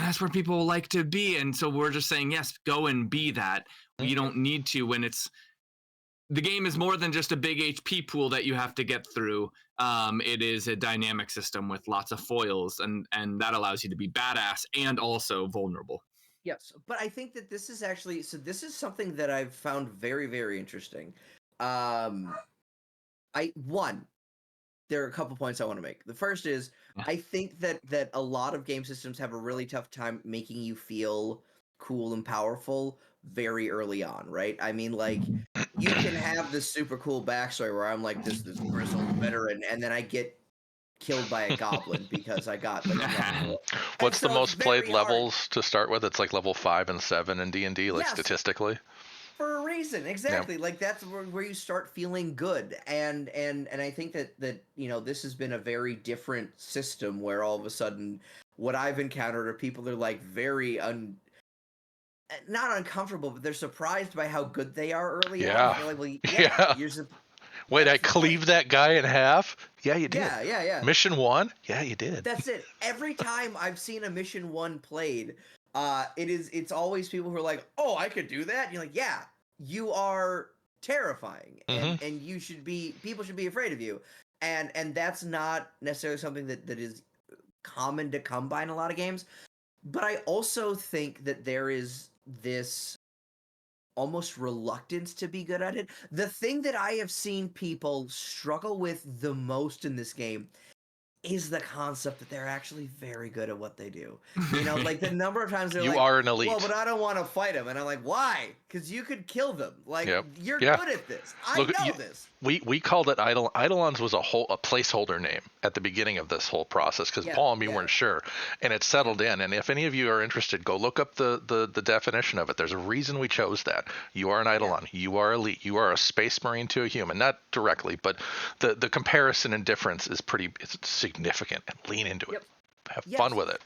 that's where people like to be. And so we're just saying, yes, go and be that. Mhm. You don't need to when the game is more than just a big HP pool that you have to get through. It is a dynamic system with lots of foils, and that allows you to be badass and also vulnerable. Yes, but I think that this is actually this is something that I've found very, very interesting. Um, there are a couple points I want to make. The first is Yeah. I think that a lot of game systems have a really tough time making you feel cool and powerful very early on, right? I mean, like you can have this super cool backstory where I'm like this grizzled veteran, and then I get killed by a goblin because I got like level 4. What's the so it's most played very hard. levels to start with? It's like level 5 and 7 in D&D, like Yes. statistically. For a reason, exactly. Like that's where you start feeling good, and I think that this has been a very different system where all of a sudden, what I've encountered are people are like very not uncomfortable, but they're surprised by how good they are early Yeah. on. They're like, well, Yeah. that's Wait, I the point. cleaved that guy in half? Yeah, you did. Yeah. Mission 1? Yeah, you did. That's it. Every time I've seen a mission 1 played, it's always people who are like, "Oh, I could do that." And you're like, "Yeah, you are terrifying, and people should be afraid of you." And that's not necessarily something that is common to come by in a lot of games. But I also think that there is this almost reluctance to be good at it. The thing that I have seen people struggle with the most in this game is the concept that they're actually very good at what they do. Like the number of times they're You like, are an elite. well, but I don't want to fight them. And I'm like, why? Because you could kill them. Like, Yep. you're Yeah. good at this. I Look, know this. We called it Eidolons was a placeholder name at the beginning of this whole process because Paul and me weren't sure, and it settled in. And if any of you are interested, go look up the definition of it. There's a reason we chose that. You are an Eidolon. You are elite. You are a space marine to a human. Not directly, but the comparison and difference is it's significant. And lean into it. Have fun with it.